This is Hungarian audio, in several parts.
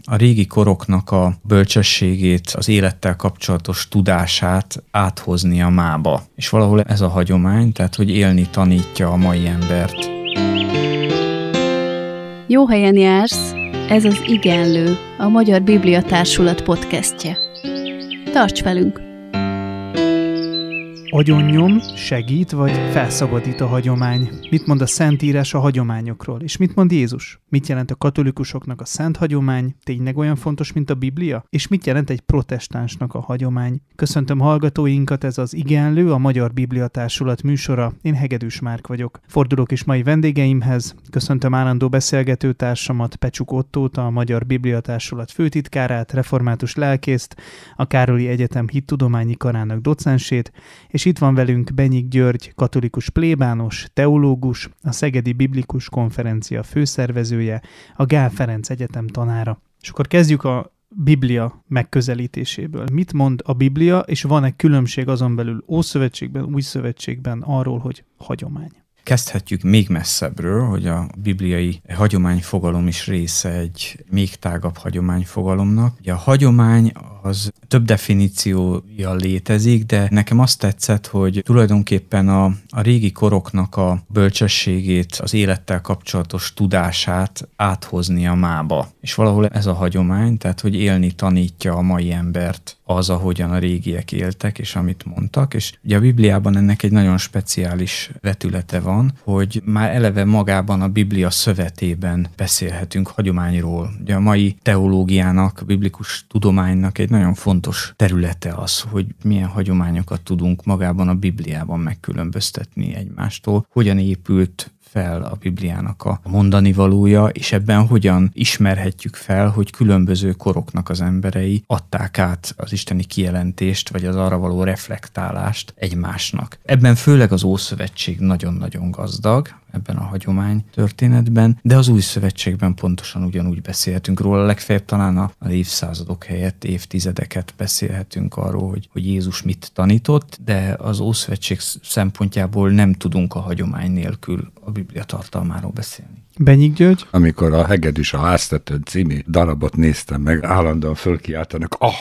a régi koroknak a bölcsességét, az élettel kapcsolatos tudását áthozni a mába. És valahol ez a hagyomány, tehát hogy élni tanítja a mai embert. Jó helyen jársz, ez az Igenlő, a Magyar Biblia Társulat podcastje. Tarts velünk! Agyonnyom, segít vagy felszabadít a hagyomány? Mit mond a Szentírás a hagyományokról? És mit mond Jézus? Mit jelent a katolikusoknak a szent hagyomány? Tényleg olyan fontos, mint a Biblia? És mit jelent egy protestánsnak a hagyomány? Köszöntöm hallgatóinkat, ez az Igenlő, a Magyar Biblia Társulat műsora. Én Hegedűs Márk vagyok. Fordulok is mai vendégeimhez. Köszöntöm állandó beszélgetőtársamat, Pecsuk Ottót, a Magyar Biblia Társulat főtitkárát, református lelkészt, a Károlyi Egyetem hittudományi karának docensét, és itt van velünk Benyik György, katolikus plébános, teológus, a Szegedi Biblikus Konferencia főszervezője, a Gál Ferenc Egyetem tanára. És akkor kezdjük a Biblia megközelítéséből. Mit mond a Biblia, és van-e különbség azon belül Ószövetségben, Új Szövetségben arról, hogy hagyomány? Kezdhetjük még messzebbről, hogy a bibliai hagyományfogalom is része egy még tágabb hagyományfogalomnak. Ugye a hagyomány az több definíciója létezik, de nekem azt tetszett, hogy tulajdonképpen a régi koroknak a bölcsességét, az élettel kapcsolatos tudását áthozni a mába. És valahol ez a hagyomány, tehát hogy élni tanítja a mai embert az, ahogyan a régiek éltek, és amit mondtak. És ugye a Bibliában ennek egy nagyon speciális vetülete van, hogy már eleve magában a Biblia szövetében beszélhetünk hagyományról. Ugye a mai teológiának, a biblikus tudománynak egy nagyon fontos területe az, hogy milyen hagyományokat tudunk magában a Bibliában megkülönböztetni egymástól, hogyan épült fel a Bibliának a mondani valója, és ebben hogyan ismerhetjük fel, hogy különböző koroknak az emberei adták át az isteni kijelentést, vagy az arra való reflektálást egymásnak. Ebben főleg az Ószövetség nagyon-nagyon gazdag, ebben a hagyomány történetben, de az Új Szövetségben pontosan ugyanúgy beszélhetünk róla, legfeljebb talán az évszázadok helyett évtizedeket beszélhetünk arról, hogy Jézus mit tanított, de az Ószövetség szempontjából nem tudunk a hagyomány nélkül a Biblia tartalmáról beszélni. Benyik György? Amikor a Hegedűs a háztetőn című darabot néztem meg, állandóan fölkiáltanak a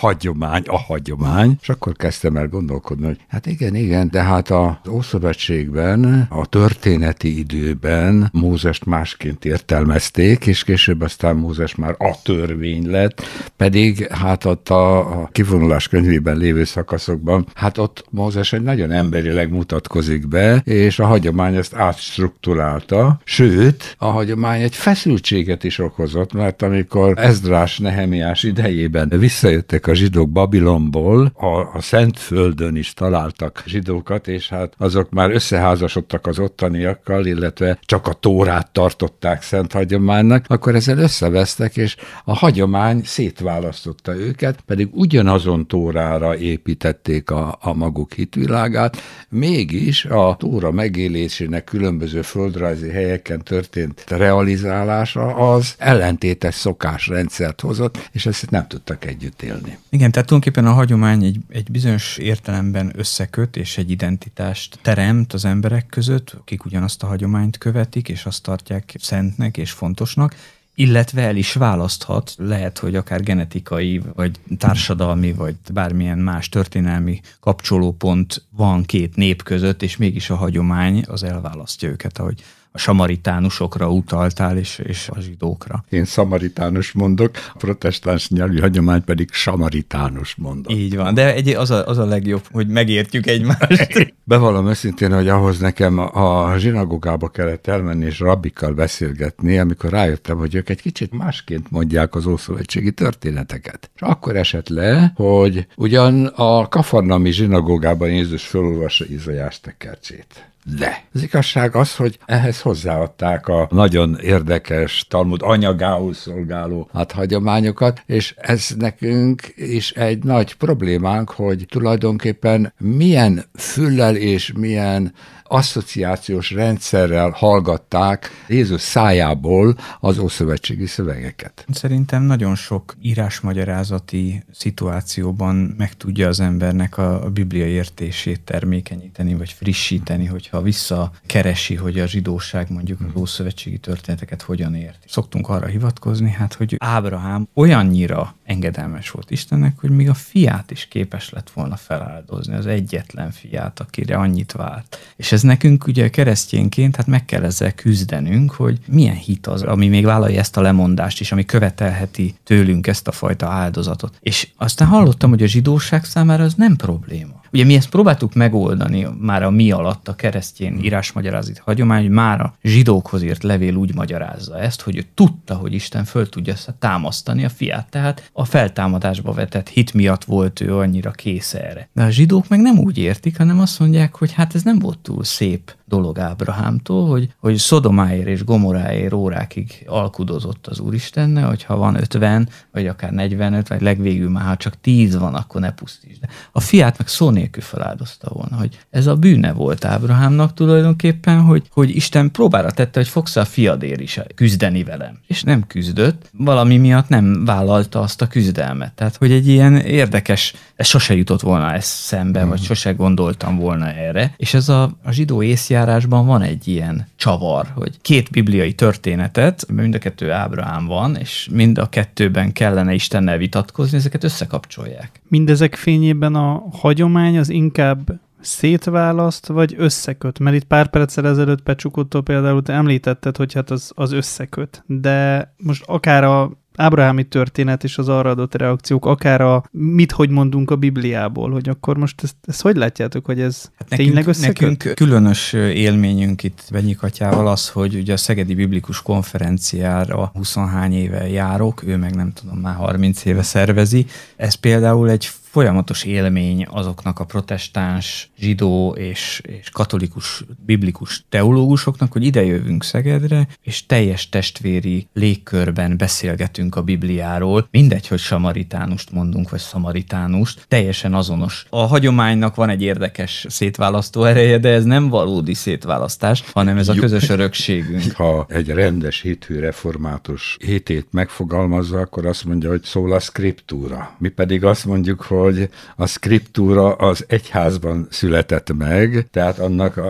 hagyomány, és akkor kezdtem el gondolkodni, hogy hát igen, de hát az Ószövetségben, a történeti időben Mózest másként értelmezték, és később aztán Mózes már a törvény lett, pedig hát ott a kivonulás könyvében lévő szakaszokban, hát ott Mózes egy nagyon emberileg mutatkozik be, és a hagyomány ezt átstruktúrálta, sőt, a hagyomány egy feszültséget is okozott, mert amikor Ezdrás, Nehemiás idejében visszajöttek a zsidók Babilonból, a Szentföldön is találtak zsidókat, és hát azok már összeházasodtak az ottaniakkal, illetve csak a Tórát tartották szent hagyománynak, akkor ezzel összevesztek, és a hagyomány szétválasztotta őket, pedig ugyanazon Tórára építették a maguk hitvilágát, mégis a Tóra megélésének különböző földrajzi helyeken történt realizálása az ellentétes szokásrendszert hozott, és ezt nem tudtak együtt élni. Igen, tehát tulajdonképpen a hagyomány egy bizonyos értelemben összeköt, és egy identitást teremt az emberek között, akik ugyanazt a hagyományt követik, és azt tartják szentnek és fontosnak, illetve el is választhat, lehet, hogy akár genetikai, vagy társadalmi, vagy bármilyen más történelmi kapcsolópont van két nép között, és mégis a hagyomány az elválasztja őket, ahogy a samaritánusokra utaltál, és a zsidókra. Én szamaritánus mondok, a protestáns nyelvi hagyomány pedig samaritánus mondok. Így van, de az a legjobb, hogy megértjük egymást. Bevallom őszintén, hogy ahhoz nekem a zsinagógába kellett elmenni és rabbikkal beszélgetni, amikor rájöttem, hogy ők egy kicsit másként mondják az ószövetségi történeteket. És akkor esett le, hogy ugyan a kafarnaumi zsinagógában Jézus felolvassa Izaiás tekercsét. De az igazság az, hogy ehhez hozzáadták a nagyon érdekes Talmud anyagául szolgáló hagyományokat, és ez nekünk is egy nagy problémánk, hogy tulajdonképpen milyen füllel és milyen asszociációs rendszerrel hallgatták Jézus szájából az ószövetségi szövegeket. Szerintem nagyon sok írásmagyarázati szituációban meg tudja az embernek a Biblia értését termékenyíteni, vagy frissíteni, hogyha hogyha visszakeresi, hogy a zsidóság mondjuk az ószövetségi történeteket hogyan ért. Szoktunk arra hivatkozni, hát, hogy Ábrahám olyannyira engedelmes volt Istennek, hogy még a fiát is képes lett volna feláldozni, az egyetlen fiát, akire annyit várt. És ez nekünk ugye keresztényként, hát meg kell ezzel küzdenünk, hogy milyen hit az, ami még vállalja ezt a lemondást is, ami követelheti tőlünk ezt a fajta áldozatot. És aztán hallottam, hogy a zsidóság számára az nem probléma. Ugye mi ezt próbáltuk megoldani már a mi alatt a keresztény írásmagyarázati hagyomány, hogy már a zsidókhoz írt levél úgy magyarázza ezt, hogy ő tudta, hogy Isten föl tudja támasztani a fiát. Tehát a feltámadásba vetett hit miatt volt ő annyira kész erre. De a zsidók meg nem úgy értik, hanem azt mondják, hogy hát ez nem volt túl szép dolog Ábrahámtól, hogy Szodomáért és Gomoráért órákig alkudozott az Úristennel, hogyha van 50, vagy akár 45, vagy legvégül már ha csak 10 van, akkor ne pusztítsd. De a fiát meg szó nélkül feláldozta volna, hogy ez a bűne volt Ábrahámnak tulajdonképpen, hogy Isten próbára tette, hogy fogsz a fiadért is küzdeni velem. És nem küzdött, valami miatt nem vállalta azt a küzdelmet. Tehát, hogy egy ilyen érdekes, ez sose jutott volna eszembe, vagy sose gondoltam volna erre. És ez a zsidó észjárásban van egy ilyen csavar, hogy két bibliai történetet, mind a kettő Ábrahám van, és mind a kettőben kellene Istennel vitatkozni, ezeket összekapcsolják. Mindezek fényében a hagyomány az inkább szétválaszt, vagy összeköt? Mert itt pár perccel ezelőtt Pecsukottól például te említetted, hogy hát az összeköt. De most akár a ábrahámi történet és az arra adott reakciók, akár hogy mondunk a Bibliából, hogy akkor most ezt hogy látjátok, hogy ez tényleg összeköt? Nekünk különös élményünk itt Benyi Katyával az, hogy ugye a Szegedi Biblikus Konferenciára 20-hány éve járok, ő meg nem tudom, már 30 éve szervezi. Ez például egy folyamatos élmény azoknak a protestáns, zsidó és katolikus, biblikus teológusoknak, hogy ide jövünk Szegedre, és teljes testvéri légkörben beszélgetünk a Bibliáról. Mindegy, hogy samaritánust mondunk, vagy szamaritánust, teljesen azonos. A hagyománynak van egy érdekes szétválasztó ereje, de ez nem valódi szétválasztás, hanem ez a közös örökségünk. Ha egy rendes hitű református hitét megfogalmazza, akkor azt mondja, hogy szól a szkriptúra. Mi pedig azt mondjuk, hogy a szkriptúra az egyházban született meg, tehát annak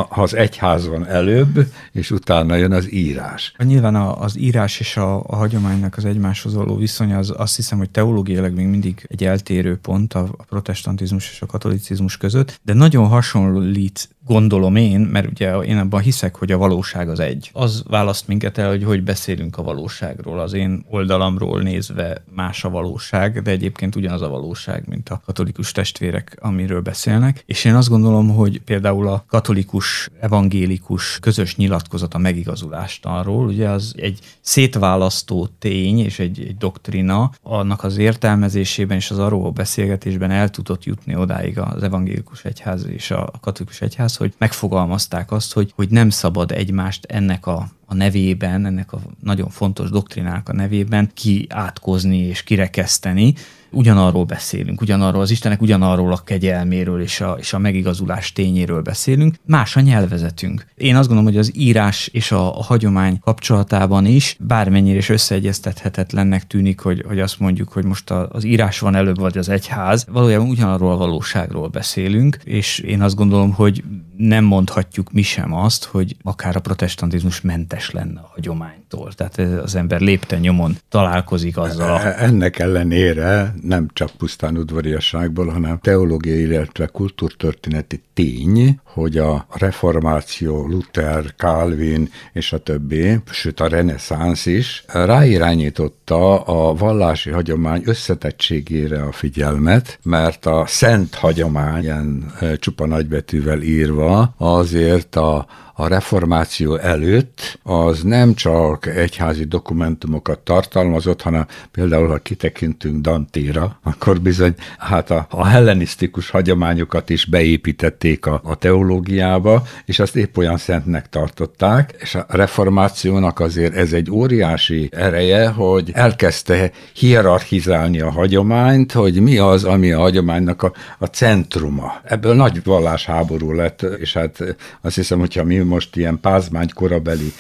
az egyház van előbb, és utána jön az írás. Nyilván az írás és a hagyománynak az egymáshoz való viszony, az azt hiszem, hogy teológiailag még mindig egy eltérő pont a protestantizmus és a katolicizmus között, de nagyon hasonlít, gondolom én, mert ugye én abban hiszek, hogy a valóság az egy. Az választ minket el, hogy beszélünk a valóságról. Az én oldalamról nézve más a valóság, de egyébként ugyanaz a valóság, mint a katolikus testvérek, amiről beszélnek. És én azt gondolom, hogy például a katolikus, evangélikus közös nyilatkozat a megigazulástanról, ugye az egy szétválasztó tény és egy doktrina, annak az értelmezésében és az arról beszélgetésben el tudott jutni odáig az evangélikus egyház és a katolikus egyház, hogy megfogalmazták azt, hogy nem szabad egymást ennek a nevében, ennek a nagyon fontos doktrinának a nevében kiátkozni és kirekeszteni. Ugyanarról beszélünk, az Istennek ugyanarról a kegyelméről és a megigazulás tényéről beszélünk, más a nyelvezetünk. Én azt gondolom, hogy az írás és a hagyomány kapcsolatában is bármennyire is összeegyeztethetetlennek tűnik, hogy azt mondjuk, hogy most az írás van előbb, vagy az egyház. Valójában ugyanarról a valóságról beszélünk, és én azt gondolom, hogy nem mondhatjuk mi sem azt, hogy akár a protestantizmus mentes lenne a hagyománytól. Tehát az ember lépten nyomon találkozik azzal. Ennek ellenére nem csak pusztán udvariasságból, hanem teológiai, illetve kultúrtörténeti tény, hogy a reformáció, Luther, Calvin és a többi, sőt a reneszánsz is ráirányította a vallási hagyomány összetettségére a figyelmet, mert a szent hagyomány, ilyen csupa nagybetűvel írva, azért a reformáció előtt az nem csak egyházi dokumentumokat tartalmazott, hanem például, ha kitekintünk Dantéra, akkor bizony hát a hellenisztikus hagyományokat is beépítették a teológiába, és azt épp olyan szentnek tartották, és a reformációnak azért ez egy óriási ereje, hogy elkezdte hierarchizálni a hagyományt, hogy mi az, ami a hagyománynak a centruma. Ebből nagy vallásháború lett, és hát azt hiszem, hogyha mi most ilyen pázmány korabeli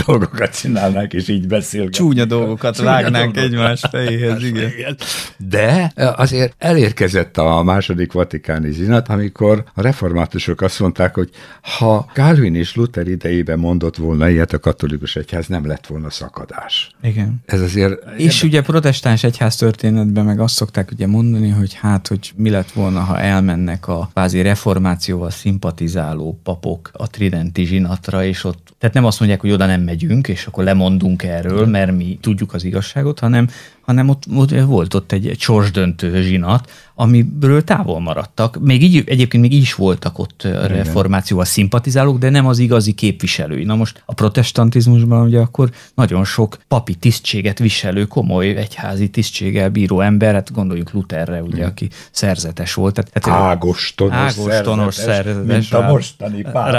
dolgokat csinálnánk, és így beszélgetünk. Csúnya dolgokat vágnánk egymás fejéhez, igen. De azért elérkezett a második vatikáni zsinat, amikor a reformátusok azt mondták, hogy ha Calvin és Luther idejében mondott volna ilyet, a katolikus egyház nem lett volna szakadás. Igen. Ez azért... És ugye protestáns egyház történetben meg azt szokták ugye mondani, hogy hogy mi lett volna, ha elmennek a kvázi reformációval szimpatizáló papok a tridenti zsinatra, és ott, tehát nem azt mondják, hogy oda nem megyünk, és akkor lemondunk erről, mert mi tudjuk az igazságot, hanem ott volt ott egy sorsdöntő zsinat, amiből távol maradtak. Egyébként még így is voltak ott reformációval szimpatizálók, de nem az igazi képviselői. Na most a protestantizmusban ugye akkor nagyon sok papi tisztséget viselő, komoly egyházi tisztséggel bíró ember, hát gondoljuk Lutherre, ugye, aki szerzetes volt. Ágostonos szerzetes, mint a mostani pápa.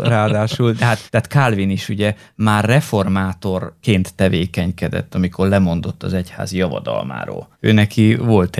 Ráadásul tehát Calvin is ugye már reformátorként tevékenykedett, amikor lemondott az egyházi javadalmáról. Ő neki volt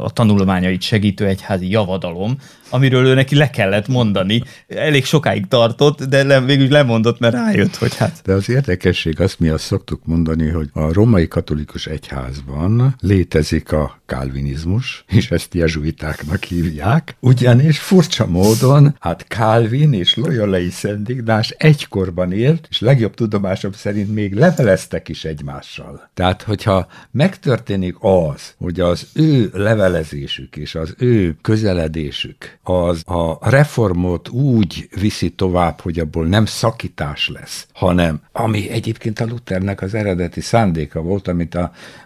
a tanulmányait segítő egyházi javadalom, amiről ő neki le kellett mondani. Elég sokáig tartott, de végül lemondott, mert rájött, hogy hát... De az érdekesség az, mi azt szoktuk mondani, hogy a római katolikus egyházban létezik a kálvinizmus, és ezt jezsuitáknak hívják, ugyanis furcsa módon, hát Calvin és Loyolai Szent Ignác egykorban élt, és legjobb tudomásom szerint még leveleztek is egymással. Tehát, hogyha megtörténik az, hogy az ő levelezésük és az ő közeledésük az a reformot úgy viszi tovább, hogy abból nem szakítás lesz, hanem ami egyébként a Luthernek az eredeti szándéka volt, amit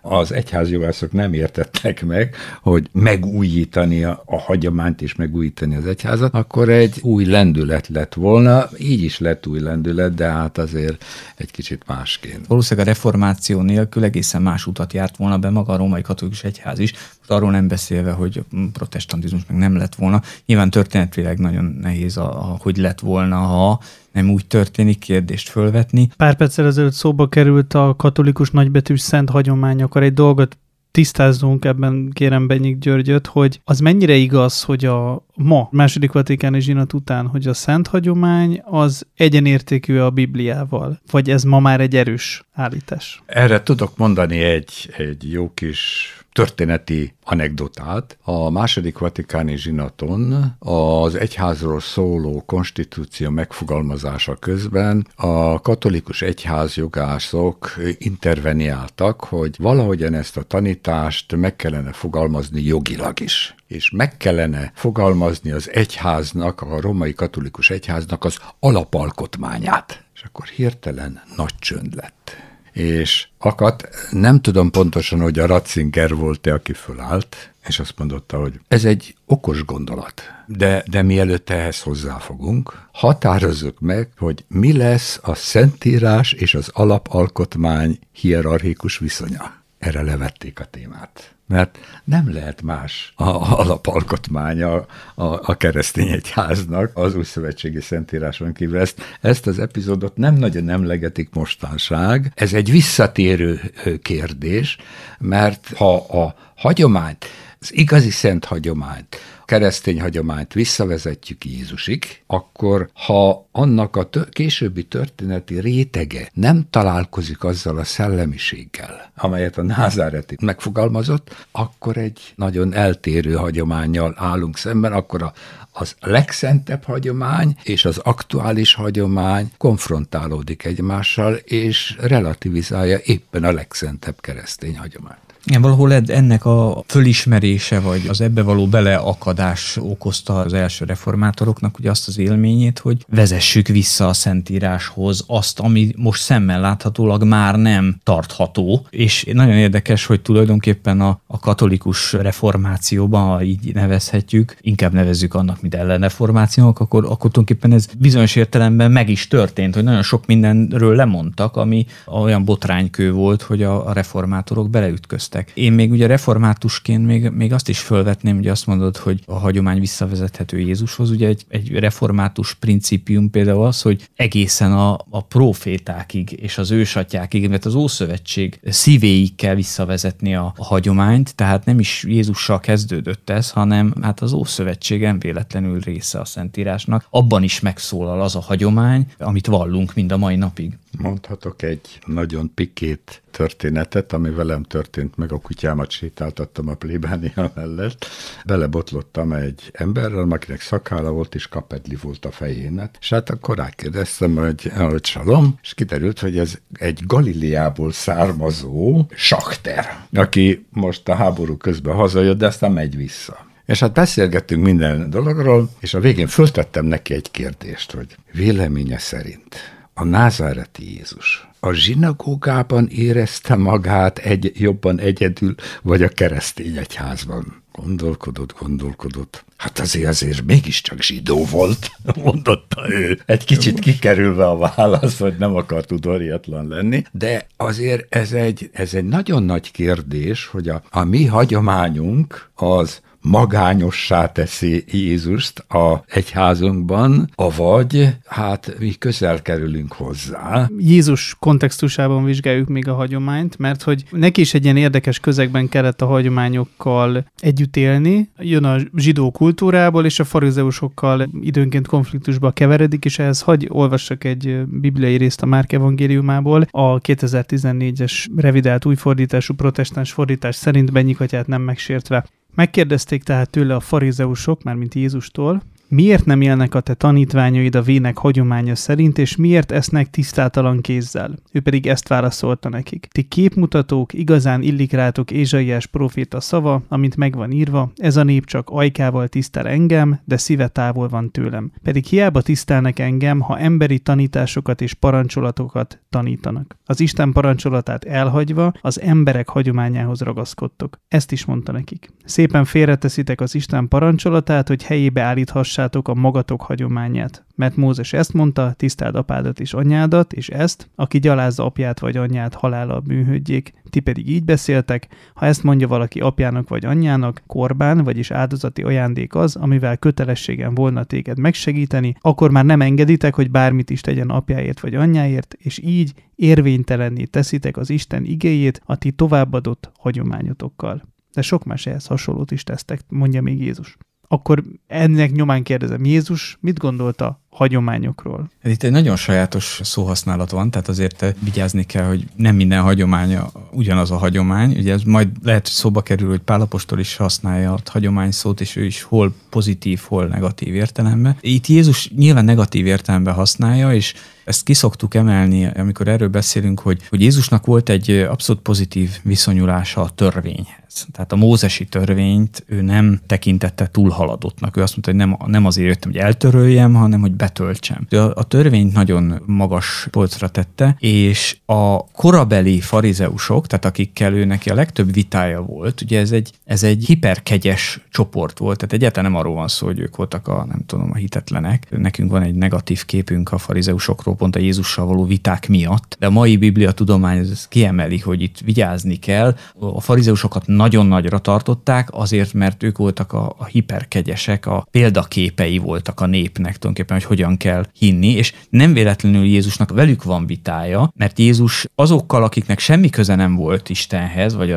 az egyházjogászok nem értettek meg, hogy megújítani a hagyományt és megújítani az egyházat, akkor egy új lendület lett volna, így is lett új lendület, de hát azért egy kicsit másként. Valószínűleg a reformáció nélkül egészen más utat járt volna be maga a római katolikus egyház is, most arról nem beszélve, hogy protestantizmus meg nem lett volna. Nyilván történetileg nagyon nehéz, hogy lett volna, ha nem úgy történik, kérdést fölvetni. Pár perccel ezelőtt szóba került a katolikus nagybetűs szent hagyomány, akkor egy dolgot tisztázzunk, ebben kérem Benyik Györgyöt, hogy az mennyire igaz, hogy a második vatikáni zsinat után, hogy a szent hagyomány az egyenértékű a Bibliával, vagy ez ma már egy erős állítás? Erre tudok mondani egy jó kis történeti anekdotát. A második vatikáni zsinaton az egyházról szóló konstitúció megfogalmazása közben a katolikus egyházjogászok interveniáltak, hogy valahogyan ezt a tanítást meg kellene fogalmazni jogilag is. És meg kellene fogalmazni az egyháznak, a római katolikus egyháznak az alapalkotmányát. És akkor hirtelen nagy csönd lett. És akadt, nem tudom pontosan, hogy a Ratzinger volt-e, aki fölállt, és azt mondotta, hogy ez egy okos gondolat, de mielőtt ehhez hozzáfogunk, határozzuk meg, hogy mi lesz a Szentírás és az alapalkotmány hierarchikus viszonya. Erre levették a témát. Mert nem lehet más a alapalkotmánya a keresztény egyháznak az újszövetségi Szentíráson kívül. Ezt az epizódot nem nagyon emlegetik mostanság. Ez egy visszatérő kérdés, mert ha a hagyományt, az igazi szent hagyományt, keresztény hagyományt visszavezetjük Jézusig, akkor ha annak a későbbi történeti rétege nem találkozik azzal a szellemiséggel, amelyet a názáreti megfogalmazott, akkor egy nagyon eltérő hagyománnyal állunk szemben, akkor az legszentebb hagyomány és az aktuális hagyomány konfrontálódik egymással, és relativizálja éppen a legszentebb keresztény hagyományt. Igen, valahol ennek a fölismerése, vagy az ebbe való beleakadás okozta az első reformátoroknak ugye azt az élményét, hogy vezessük vissza a Szentíráshoz azt, ami most szemmel láthatólag már nem tartható, és nagyon érdekes, hogy tulajdonképpen a katolikus reformációban, ha így nevezhetjük, inkább nevezzük annak, mint ellenreformációk, akkor tulajdonképpen ez bizonyos értelemben meg is történt, hogy nagyon sok mindenről lemondtak, ami olyan botránykő volt, hogy a reformátorok beleütköztek. Én még ugye reformátusként még azt is fölvetném, ugye azt mondod, hogy a hagyomány visszavezethető Jézushoz, ugye egy református principium olvasunk például az, hogy egészen a prófétákig és az ősatyákig, mert az Ószövetség szívéig kell visszavezetni a hagyományt, tehát nem is Jézussal kezdődött ez, hanem hát az Ószövetség nem véletlenül része a Szentírásnak. Abban is megszólal az a hagyomány, amit vallunk mind a mai napig. Mondhatok egy nagyon pikét történetet, ami velem történt meg, a kutyámat sétáltattam a plébánia mellett. Belebotlottam egy emberrel, akinek szakálla volt, és kapedli volt a fején. És hát akkor rákérdeztem, hogy salom, és kiderült, hogy ez egy Galileából származó sakter, aki most a háború közben hazajött, de aztán megy vissza. És hát beszélgettünk minden dologról, és a végén föltettem neki egy kérdést, hogy véleménye szerint a názáreti Jézus a zsinagógában érezte magát jobban egyedül, vagy a keresztény egyházban? Gondolkodott. Hát azért mégiscsak zsidó volt, mondotta ő. Egy kicsit kikerülve a válasz, hogy nem akart udvariatlan lenni, de azért ez egy nagyon nagy kérdés, hogy a mi hagyományunk az magányossá teszi Jézust a egyházunkban, avagy hát mi közel kerülünk hozzá. Jézus kontextusában vizsgáljuk még a hagyományt, mert hogy neki is egy ilyen érdekes közegben kellett a hagyományokkal együtt élni. Jön a zsidó kultúrából, és a farizeusokkal időnként konfliktusba keveredik, és ehhez hagy olvassak egy bibliai részt a Márk evangéliumából. A 2014-es revidált újfordítású protestáns fordítás szerint Bennyikatyát nem megsértve. Megkérdezték tehát tőle a farizeusok, mármint Jézustól, miért nem élnek a te tanítványaid a vének hagyománya szerint, és miért esznek tisztátalan kézzel? Ő pedig ezt válaszolta nekik. Ti képmutatók, igazán illik rátok Ézsaiás próféta szava, amint megvan írva, ez a nép csak ajkával tisztel engem, de szíve távol van tőlem. Pedig hiába tisztelnek engem, ha emberi tanításokat és parancsolatokat tanítanak. Az Isten parancsolatát elhagyva, az emberek hagyományához ragaszkodtok. Ezt is mondta nekik. Szépen félreteszitek az Isten parancsolatát, hogy helyébe állíthassák a magatok hagyományát. Mert Mózes ezt mondta, tiszteld apádat és anyádat, és ezt, aki gyalázza apját vagy anyját, halállal bűnhődjék. Ti pedig így beszéltek, ha ezt mondja valaki apjának vagy anyjának, korbán, vagyis áldozati ajándék az, amivel kötelességem volna téged megsegíteni, akkor már nem engeditek, hogy bármit is tegyen apjáért vagy anyjáért, és így érvénytelenné teszitek az Isten igéjét a ti továbbadott hagyományotokkal. De sok más ehhez hasonlót is tesztek, mondja még Jézus. Akkor ennek nyomán kérdezem, Jézus mit gondolt a hagyományokról? Itt egy nagyon sajátos szóhasználat van, tehát azért vigyázni kell, hogy nem minden hagyománya ugyanaz a hagyomány. Ugye ez majd lehet, hogy szóba kerül, hogy Pál apostol is használja a hagyomány szót, és ő is hol pozitív, hol negatív értelemben. Itt Jézus nyilván negatív értelemben használja, és ezt ki szoktuk emelni, amikor erről beszélünk, hogy Jézusnak volt egy abszolút pozitív viszonyulása a törvényhez. Tehát a mózesi törvényt ő nem tekintette túlhaladottnak. Ő azt mondta, hogy nem azért jöttem, hogy eltöröljem, hanem hogy betöltsem. A törvényt nagyon magas polcra tette, és a korabeli farizeusok, tehát akikkel ő neki a legtöbb vitája volt, ugye ez egy hiperkegyes csoport volt, tehát egyáltalán nem arról van szó, hogy ők voltak a hitetlenek. Nekünk van egy negatív képünk a farizeusokról, pont a Jézussal való viták miatt, de a mai bibliatudomány ezt kiemeli, hogy itt vigyázni kell. A farizeusokat nagyon nagyra tartották, azért, mert ők voltak a hiperkegyesek, a példaképei voltak a népnek tulajdonképpen, hogy hogyan kell hinni, és nem véletlenül Jézusnak velük van vitája, mert Jézus azokkal, akiknek semmi köze nem volt Istenhez, vagy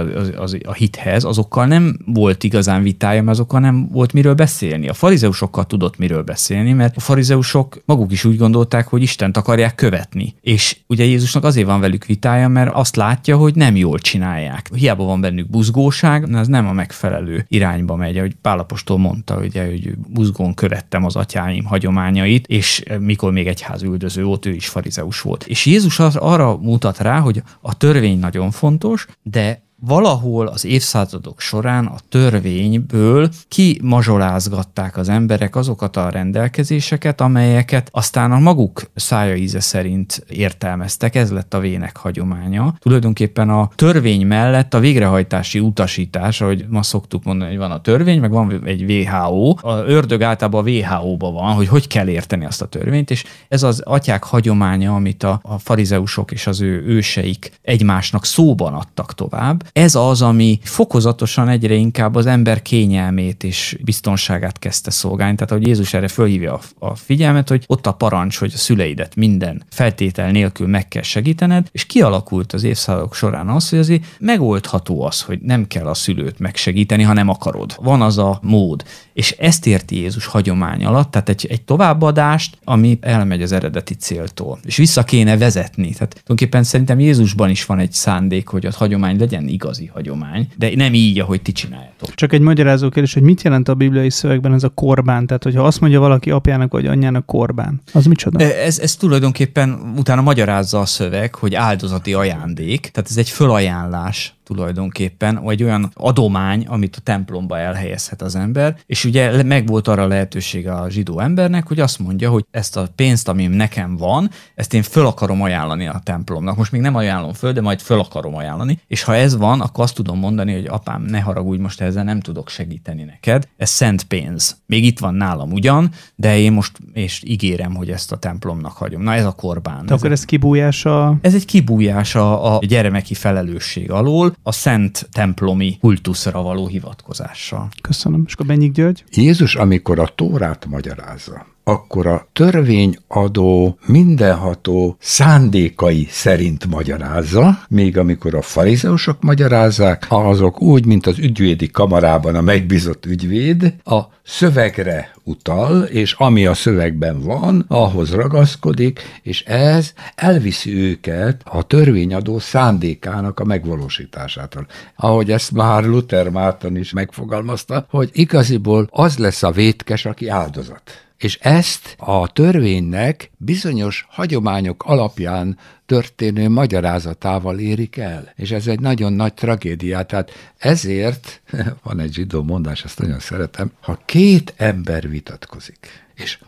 a hithez, azokkal nem volt igazán vitája, mert azokkal nem volt miről beszélni. A farizeusokkal tudott miről beszélni, mert a farizeusok maguk is úgy gondolták, hogy Istent akarják követni. És ugye Jézusnak azért van velük vitája, mert azt látja, hogy nem jól csinálják. Hiába van bennük buzgóság, ez nem a megfelelő irányba megy, ahogy Pál apostol mondta, ugye, hogy buzgón követtem az atyáim hagyományait, és mikor még egyházüldöző volt, ő is farizeus volt. És Jézus arra mutat rá, hogy a törvény nagyon fontos, de valahol az évszázadok során a törvényből kimazsolázgatták az emberek azokat a rendelkezéseket, amelyeket aztán a maguk szája íze szerint értelmeztek. Ez lett a vének hagyománya. Tulajdonképpen a törvény mellett a végrehajtási utasítás, ahogy ma szoktuk mondani, hogy van a törvény, meg van egy WHO. A ördög általában a WHO-ban van, hogy kell érteni azt a törvényt, és ez az atyák hagyománya, amit a farizeusok és az ő őseik egymásnak szóban adtak tovább. ez az, ami fokozatosan egyre inkább az ember kényelmét és biztonságát kezdte szolgálni. Tehát, hogy Jézus erre fölhívja a figyelmet, hogy ott a parancs, hogy a szüleidet minden feltétel nélkül meg kell segítened, és kialakult az évszázadok során az, hogy azért megoldható az, hogy nem kell a szülőt megsegíteni, ha nem akarod. Van az a mód. És ezt érti Jézus hagyomány alatt, tehát egy továbbadást, ami elmegy az eredeti céltól. És vissza kéne vezetni. Tehát tulajdonképpen szerintem Jézusban is van egy szándék, hogy a hagyomány legyen igazi hagyomány, de nem így, ahogy ti csináljátok. Csak egy magyarázó kérdés, hogy mit jelent a bibliai szövegben ez a korbán? Tehát, hogyha azt mondja valaki apjának vagy anyjának korbán, az micsoda? Ez tulajdonképpen utána magyarázza a szöveg, hogy áldozati ajándék, tehát ez egy fölajánlás tulajdonképpen, vagy olyan adomány, amit a templomba elhelyezhet az ember, és ugye megvolt arra lehetősége a zsidó embernek, hogy azt mondja, hogy ezt a pénzt, ami nekem van, ezt én föl akarom ajánlani a templomnak. Most még nem ajánlom föl, de majd föl akarom ajánlani, és ha ez van, akkor azt tudom mondani, hogy apám, ne haragudj, most ezzel nem tudok segíteni neked, ez szent pénz. Még itt van nálam ugyan, de én most és ígérem, hogy ezt a templomnak hagyom. Na ez a korbán. Akkor ez kibújás Ez egy kibújás a gyermeki felelősség alól, a szent templomi kultuszra való hivatkozással. Köszönöm. És akkor Benyik György? Jézus, amikor a Tórát magyarázza, akkor a törvényadó mindenható szándékai szerint magyarázza, még amikor a farizeusok magyarázzák, azok úgy, mint az ügyvédi kamarában a megbízott ügyvéd, a szövegre utal, és ami a szövegben van, ahhoz ragaszkodik, és ez elviszi őket a törvényadó szándékának a megvalósításától. Ahogy ezt már Luther Márton is megfogalmazta, hogy igaziból az lesz a vétkes, aki áldozat. És ezt a törvénynek bizonyos hagyományok alapján történő magyarázatával érik el. És ez egy nagyon nagy tragédia. Tehát ezért, van egy zsidó mondás, ezt nagyon szeretem, ha két ember vitatkozik, és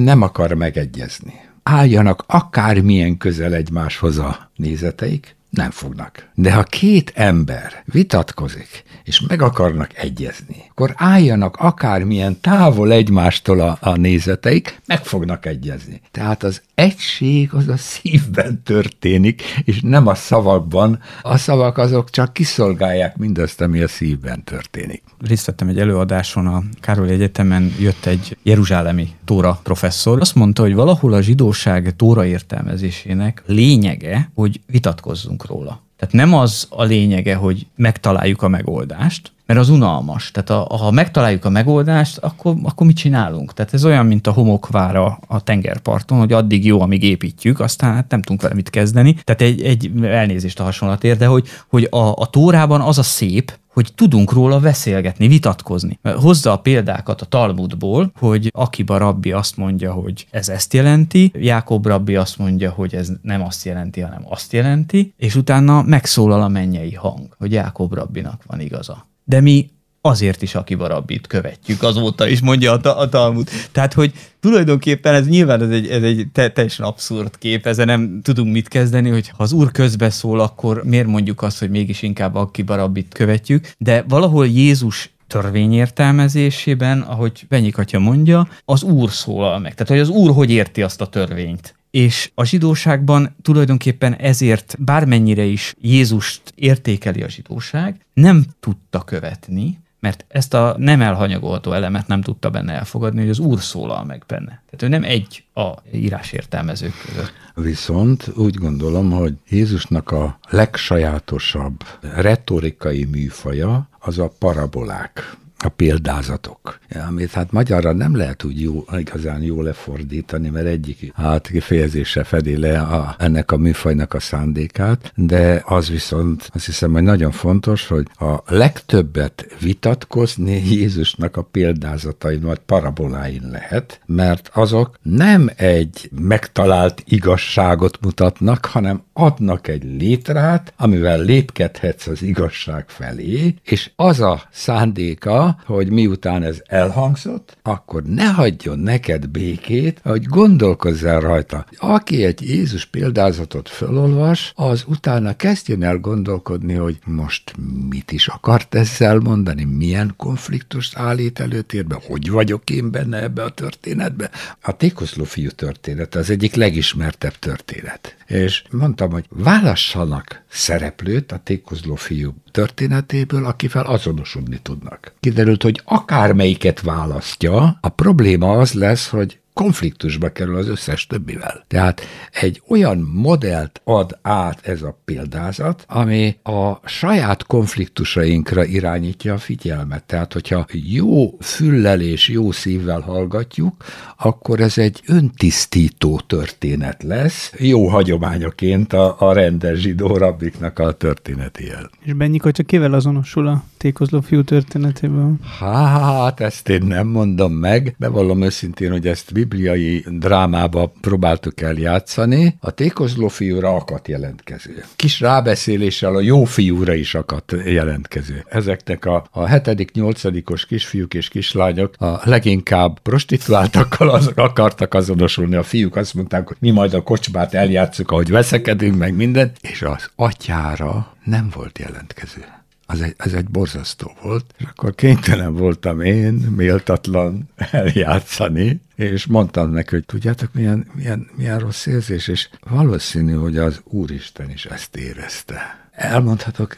nem akar megegyezni, álljanak akármilyen közel egymáshoz a nézeteik, nem fognak. De ha két ember vitatkozik, és meg akarnak egyezni, akkor álljanak akármilyen távol egymástól a nézeteik, meg fognak egyezni. Tehát az egység az a szívben történik, és nem a szavakban. A szavak azok csak kiszolgálják mindazt, ami a szívben történik. Részt vettem egy előadáson, a Károly Egyetemen jött egy jeruzsálemi tóra professzor. Azt mondta, hogy valahol a zsidóság tóra értelmezésének lényege, hogy vitatkozzunk róla. Tehát nem az a lényege, hogy megtaláljuk a megoldást, mert az unalmas. Tehát ha megtaláljuk a megoldást, akkor mit csinálunk? Tehát ez olyan, mint a homokvára a tengerparton, hogy addig jó, amíg építjük, aztán hát nem tudunk vele mit kezdeni. Tehát egy elnézést a hasonlatért, de hogy a Tórában az a szép, hogy tudunk róla beszélgetni, vitatkozni. Hozza a példákat a Talmudból, hogy Akiba rabbi azt mondja, hogy ez ezt jelenti, Jákob rabbi azt mondja, hogy ez nem azt jelenti, hanem azt jelenti, és utána megszólal a mennyei hang, hogy Jákob rabbinak van igaza. De mi azért is Akiba rabbit követjük, azóta is mondja a Talmud. Tehát, hogy tulajdonképpen ez nyilván ez egy teljesen abszurd kép, ezzel nem tudunk mit kezdeni, hogy ha az Úr közbeszól, akkor miért mondjuk azt, hogy mégis inkább Akiba rabbit követjük, de valahol Jézus törvényértelmezésében, ahogy Benyik atya mondja, az Úr szólal meg. Tehát, hogy az Úr hogy érti azt a törvényt. És a zsidóságban tulajdonképpen ezért bármennyire is Jézust értékeli a zsidóság, nem tudta követni, mert ezt a nem elhanyagolható elemet nem tudta benne elfogadni, hogy az Úr szólal meg benne. Tehát ő nem egy a írásértelmezők között. Viszont úgy gondolom, hogy Jézusnak a legsajátosabb retorikai műfaja az a parabolák, a példázatok, amit hát magyarra nem lehet úgy igazán jól lefordítani, mert egyik kifejezése fedi le ennek a műfajnak a szándékát, de az viszont azt hiszem, hogy nagyon fontos, hogy a legtöbbet vitatkozni Jézusnak a példázatain vagy paraboláin lehet, mert azok nem egy megtalált igazságot mutatnak, hanem adnak egy létrát, amivel lépkedhetsz az igazság felé, és az a szándéka, hogy miután ez elhangzott, akkor ne hagyjon neked békét, hogy gondolkozzál rajta. Aki egy Jézus példázatot felolvas, az utána kezdjen el gondolkodni, hogy most mit is akart ezzel mondani, milyen konfliktust állít előtérbe, hogy vagyok én benne ebbe a történetbe. A tékozló fiú történet az egyik legismertebb történet. És mondtam, hogy válassanak szereplőt a tékozló fiú történetéből, akivel azonosulni tudnak. Kiderült, hogy akármelyiket választja, a probléma az lesz, hogy konfliktusba kerül az összes többivel. Tehát egy olyan modellt ad át ez a példázat, ami a saját konfliktusainkra irányítja a figyelmet. Tehát, hogyha jó füllel és jó szívvel hallgatjuk, akkor ez egy öntisztító történet lesz, jó hagyományoként a rendes zsidó rabbiknak a történetével. És Bennyik atya kivel azonosul a tékozló fiú történetéből? Hát, ezt én nem mondom meg. Bevallom őszintén, hogy ezt bibliai drámába próbáltuk eljátszani. A tékozló fiúra akadt jelentkező. Kis rábeszéléssel a jó fiúra is akadt jelentkező. Ezeknek a 7.-8. kisfiúk és kislányok a leginkább prostituáltakkal akartak azonosulni. A fiúk azt mondták, hogy mi majd a kocsmát eljátszuk, ahogy veszekedünk, meg minden. És az atyára nem volt jelentkező. Ez egy borzasztó volt, és akkor kénytelen voltam én méltatlan eljátszani, és mondtam neki, hogy tudjátok, milyen rossz érzés, és valószínű, hogy az Úristen is ezt érezte. Elmondhatok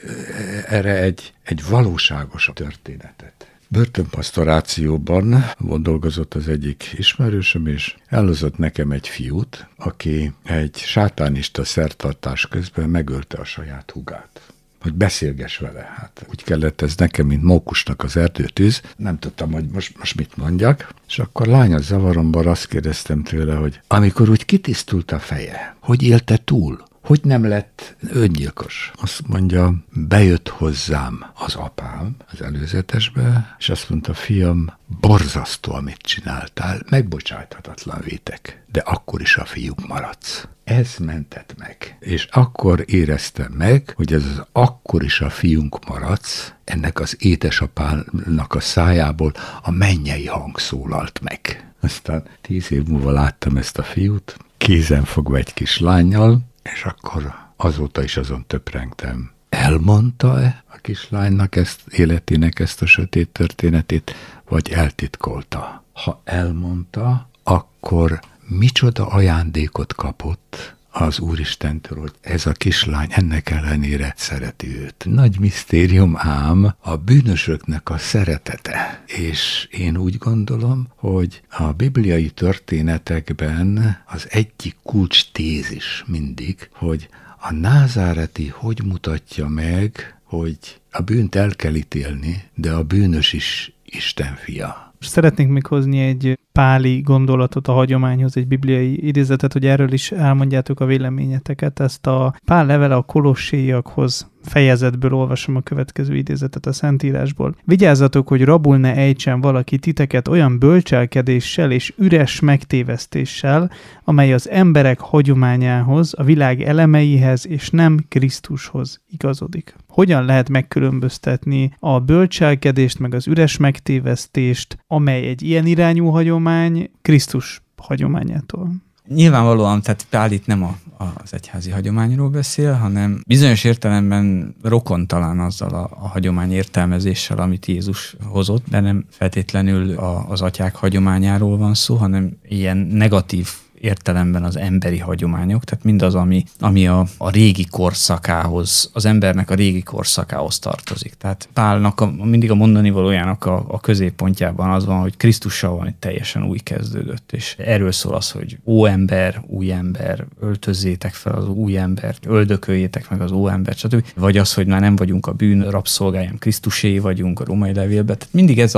erre egy valóságos történetet. Börtönpasztorációban dolgozott az egyik ismerősöm, és elhozott nekem egy fiút, aki egy sátánista szertartás közben megölte a saját húgát. Hogy beszélgess vele. Hát úgy kellett ez nekem, mint mókusnak az erdőtűz. Nem tudtam, hogy most mit mondjak. És akkor lányos zavaromban azt kérdeztem tőle, hogy amikor úgy kitisztult a feje, hogy élte túl? Hogy nem lett öngyilkos? Azt mondja, bejött hozzám az apám az előzetesbe, és azt mondta, fiam, borzasztó, amit csináltál, megbocsáthatatlan vétek, de akkor is a fiúk maradsz. Ez mentett meg. És akkor éreztem meg, hogy ez az akkor is a fiunk maradsz, ennek az édesapának a szájából a mennyei hang szólalt meg. Aztán 10 év múlva láttam ezt a fiút, kézen fogva egy kis lánnyal, és akkor azóta is azon töprengtem. Elmondta-e a kislánynak életének ezt a sötét történetét, vagy eltitkolta? Ha elmondta, akkor micsoda ajándékot kapott az Úristentől, hogy ez a kislány ennek ellenére szereti őt. Nagy misztérium ám a bűnösöknek a szeretete. És én úgy gondolom, hogy a bibliai történetekben az egyik kulcs tézis mindig, hogy a názáreti hogy mutatja meg, hogy a bűnt el kell ítélni, de a bűnös is Isten fia. Szeretnénk még hozni egy páli gondolatot a hagyományhoz, egy bibliai idézetet, hogy erről is elmondjátok a véleményeteket. Ezt a Pál levele a kolosséiakhoz fejezetből olvasom a következő idézetet a Szentírásból. Vigyázzatok, hogy rabul ne ejtsen valaki titeket olyan bölcselkedéssel és üres megtévesztéssel, amely az emberek hagyományához, a világ elemeihez és nem Krisztushoz igazodik. Hogyan lehet megkülönböztetni a bölcselkedést meg az üres megtévesztést, amely egy ilyen irányú hagyomány Krisztus hagyományától? Nyilvánvalóan, tehát Pál itt nem az egyházi hagyományról beszél, hanem bizonyos értelemben rokon talán azzal a hagyomány értelmezéssel, amit Jézus hozott, de nem feltétlenül az atyák hagyományáról van szó, hanem ilyen negatív értelemben az emberi hagyományok, tehát mindaz, ami a régi korszakához, az embernek a régi korszakához tartozik. Tehát Pálnak mindig a mondani valójának a középpontjában az van, hogy Krisztussal van, hogy teljesen új kezdődött, és erről szól az, hogy új ember, öltözzétek fel az új embert, öldököljétek meg az óembert, stb. Vagy az, hogy már nem vagyunk a bűn rabszolgáján, Krisztuséi vagyunk a római levélben. Tehát mindig ez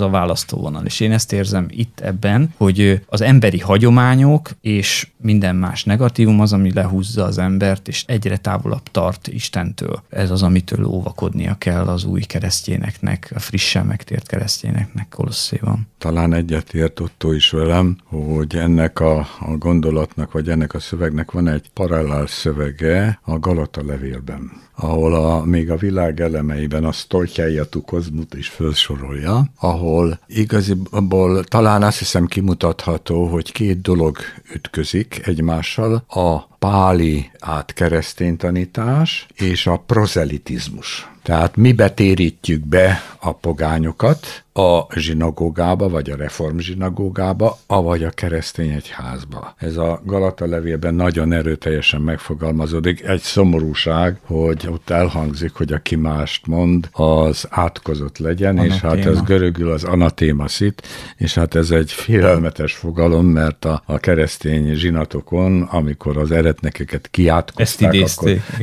a választóvonal, és én ezt érzem itt ebben, hogy az emberi hagyományok és minden más negatívum az, ami lehúzza az embert, és egyre távolabb tart Istentől. Ez az, amitől óvakodnia kell az új keresztényeknek, a frissen megtért keresztényeknek Kolosszéban. Talán egyetért Otto is velem, hogy ennek a gondolatnak, vagy ennek a szövegnek van egy paralel szövege a Galata levélben, ahol még a világ elemeiben a sztoltjájatú kozmut is felsorolja, ahol igaziból talán azt hiszem kimutatható, hogy két dolog ütközik egymással, a páli keresztény tanítás és a prozelitizmus. Tehát mi betérítjük be a pogányokat a zsinagógába, vagy a reform zsinagógába, avagy a keresztény egyházba. Ez a Galata levélben nagyon erőteljesen megfogalmazódik. Egy szomorúság, hogy ott elhangzik, hogy aki mást mond, az átkozott legyen, anatéma. És hát ez görögül az anatémaszit, és hát ez egy félelmetes fogalom, mert a keresztény zsinatokon, amikor az eretnekeket kiátkozták,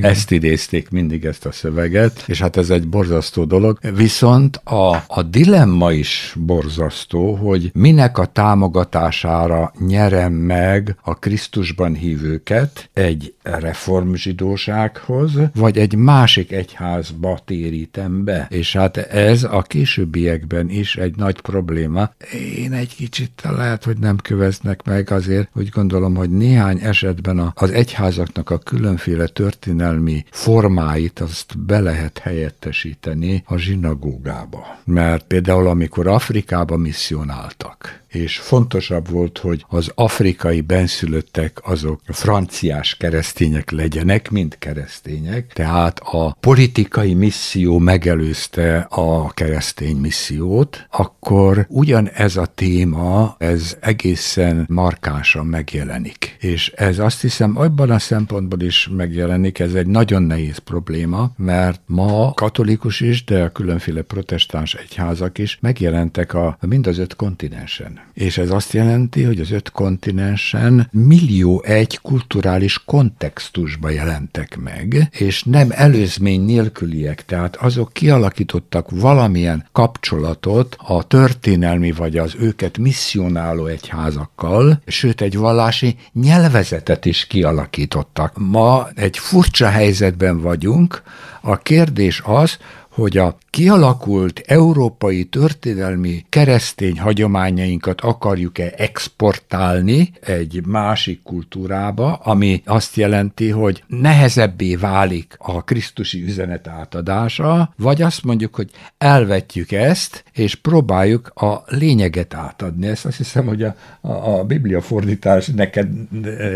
ezt idézték mindig ezt a szöveget, és hát ez egy borzasztó dolog. Viszont a dilemma is borzasztó, hogy minek a támogatására nyerem meg a Krisztusban hívőket egy reformzsidósághoz, vagy egy másik egyházba térítem be. És hát ez a későbbiekben is egy nagy probléma. Én egy kicsit lehet, hogy nem köveznek meg, azért úgy gondolom, hogy néhány esetben az egyházaknak a különféle történelmi formáit azt be lehet helyettesíteni a zsinagógába. Mert például amikor Afrikába misszionáltak, és fontosabb volt, hogy az afrikai benszülöttek azok franciás keresztények legyenek, mint keresztények, tehát a politikai misszió megelőzte a keresztény missziót, akkor ugyanez a téma, ez egészen markánsan megjelenik. És ez azt hiszem, abban a szempontból is megjelenik, ez egy nagyon nehéz probléma, mert ma katolikus is, de a különféle protestáns egyházak is megjelentek mind az 5 kontinensen. És ez azt jelenti, hogy az 5 kontinensen millió egy kulturális kontextusba jelentek meg, és nem előzmény nélküliek, tehát azok kialakítottak valamilyen kapcsolatot a történelmi vagy az őket misszionáló egyházakkal, sőt egy vallási nyelvezetet is kialakítottak. Ma egy furcsa helyzetben vagyunk, a kérdés az, hogy a kialakult európai történelmi keresztény hagyományainkat akarjuk-e exportálni egy másik kultúrába, ami azt jelenti, hogy nehezebbé válik a krisztusi üzenet átadása, vagy azt mondjuk, hogy elvetjük ezt, és próbáljuk a lényeget átadni. Ezt azt hiszem, hogy a bibliafordítás neked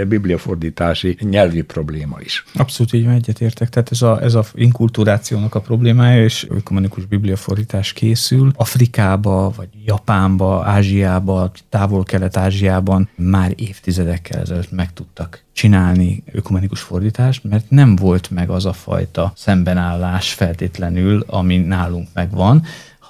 bibliafordítási nyelvi probléma is. Abszolút így egyetértek. Tehát ez a inkulturációnak a problémája, és ökumenikus bibliafordítás készül. Afrikába, vagy Japánba, Ázsiába, Távol-Kelet-Ázsiában már évtizedekkel ezelőtt meg tudtak csinálni ökumenikus fordítást, mert nem volt meg az a fajta szembenállás feltétlenül, ami nálunk megvan,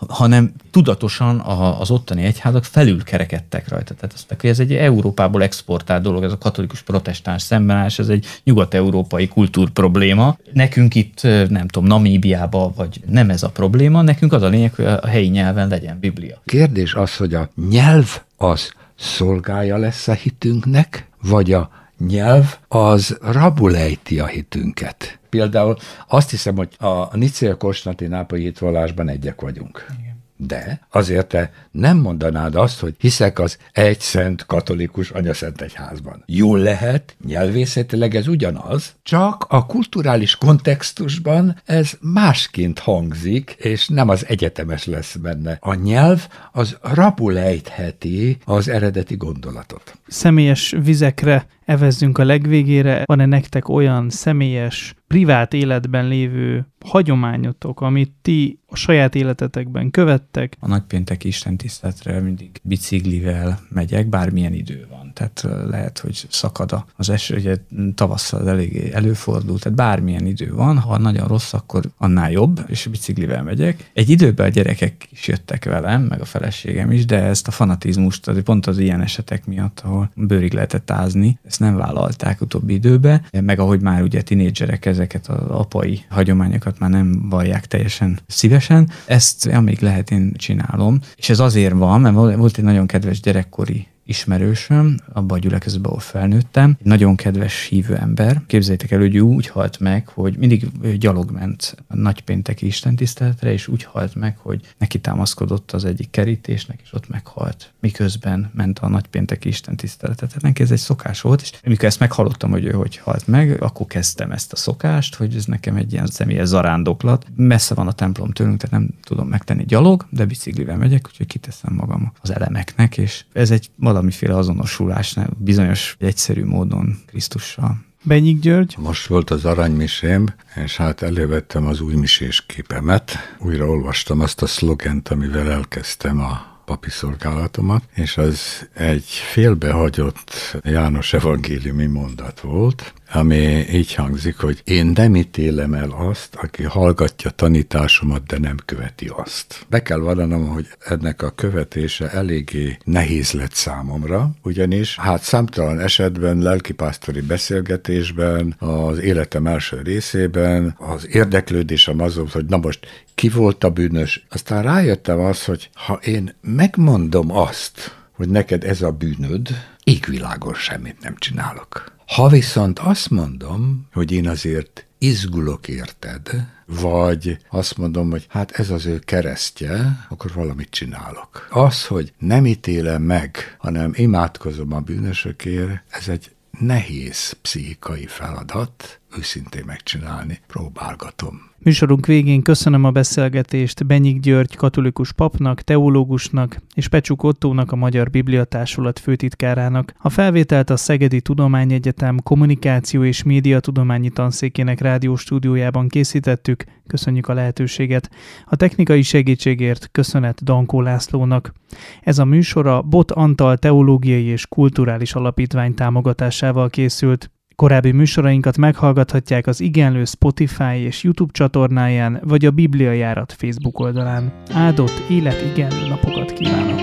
hanem tudatosan az ottani egyházak felülkerekedtek rajta. Tehát azt mondják, hogy ez egy Európából exportált dolog, ez a katolikus protestáns szembenállás, ez egy nyugat-európai kultúrprobléma. Nekünk itt, nem tudom, Namíbiában, vagy nem ez a probléma, nekünk az a lényeg, hogy a helyi nyelven legyen Biblia. Kérdés az, hogy a nyelv az szolgálja lesz a hitünknek, vagy a nyelv az rabulejti a hitünket. Például azt hiszem, hogy a nicéa-konstantinápolyi hitvallásban egyek vagyunk. Igen. De azért te nem mondanád azt, hogy hiszek az egy szent katolikus anyaszent egyházban. Jól lehet, nyelvészetileg ez ugyanaz, csak a kulturális kontextusban ez másként hangzik, és nem az egyetemes lesz benne. A nyelv az rabulejtheti az eredeti gondolatot. Személyes vizekre evezzünk a legvégére. Van-e nektek olyan személyes, privát életben lévő hagyományotok, amit ti a saját életetekben követtek? A nagypénteki istentiszteletre mindig biciklivel megyek, bármilyen idő van. Tehát lehet, hogy szakad az eső, ugye tavasszal elég előfordul, tehát bármilyen idő van, ha nagyon rossz, akkor annál jobb, és biciklivel megyek. Egy időben a gyerekek is jöttek velem, meg a feleségem is, de ezt a fanatizmust, pont az ilyen esetek miatt, ahol bőrig lehetett ázni, ezt nem vállalták utóbbi időben, meg ahogy már ugye tinédzserek ezeket az apai hagyományokat már nem vallják teljesen szívesen. Ezt amíg lehet, én csinálom. És ez azért van, mert volt egy nagyon kedves gyerekkori ismerősöm, abban a gyülekezetben, ahol felnőttem, egy nagyon kedves hívő ember. Képzeljétek el, hogy ő úgy halt meg, hogy mindig gyalog ment a nagypénteki istentiszteletre, és úgy halt meg, hogy neki támaszkodott az egyik kerítésnek, és ott meghalt, miközben ment a nagypénteki istentiszteletre. Tehát neki ez egy szokás volt, és amikor ezt meghallottam, hogy ő hogy halt meg, akkor kezdtem ezt a szokást, hogy ez nekem egy ilyen személyes zarándoklat. Messze van a templom tőlünk, tehát nem tudom megtenni gyalog, de biciklivel megyek, úgyhogy kiteszem magam az elemeknek, és ez egy valamiféle azonosulás, bizonyos egyszerű módon Krisztussal. Benyik György. Most volt az aranymisém, és hát elővettem az újmisés képemet. Újra olvastam azt a szlogent, amivel elkezdtem a papi szolgálatomat, és az egy félbehagyott János evangéliumi mondat volt, ami így hangzik, hogy én nem ítélem el azt, aki hallgatja tanításomat, de nem követi azt. Be kell vallanom, hogy ennek a követése eléggé nehéz lett számomra, ugyanis hát számtalan esetben, lelkipásztori beszélgetésben, az életem első részében az érdeklődésem az volt, hogy na most ki volt a bűnös. Aztán rájöttem az, hogy ha én megmondom azt, hogy neked ez a bűnöd, égvilágon semmit nem csinálok. Ha viszont azt mondom, hogy én azért izgulok érted, vagy azt mondom, hogy hát ez az ő keresztje, akkor valamit csinálok. Az, hogy nem ítélem meg, hanem imádkozom a bűnösökért, ez egy nehéz pszichikai feladat, őszintén megcsinálni, próbálgatom. Műsorunk végén köszönöm a beszélgetést Benyik György katolikus papnak, teológusnak és Pecsuk Ottónak, a Magyar Bibliatársulat főtitkárának. A felvételt a Szegedi Tudományegyetem Kommunikáció és Médiatudományi Tanszékének rádióstúdiójában készítettük. Köszönjük a lehetőséget. A technikai segítségért köszönet Dankó Lászlónak. Ez a műsor a Bot Antal Teológiai és Kulturális Alapítvány támogatásával készült. Korábbi műsorainkat meghallgathatják az Igenlő Spotify és YouTube csatornáján, vagy a Biblia Járat Facebook oldalán. Áldott életigenlő napokat kívánok!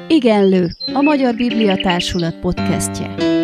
Igenlő, a Magyar Biblia Társulat podcastje.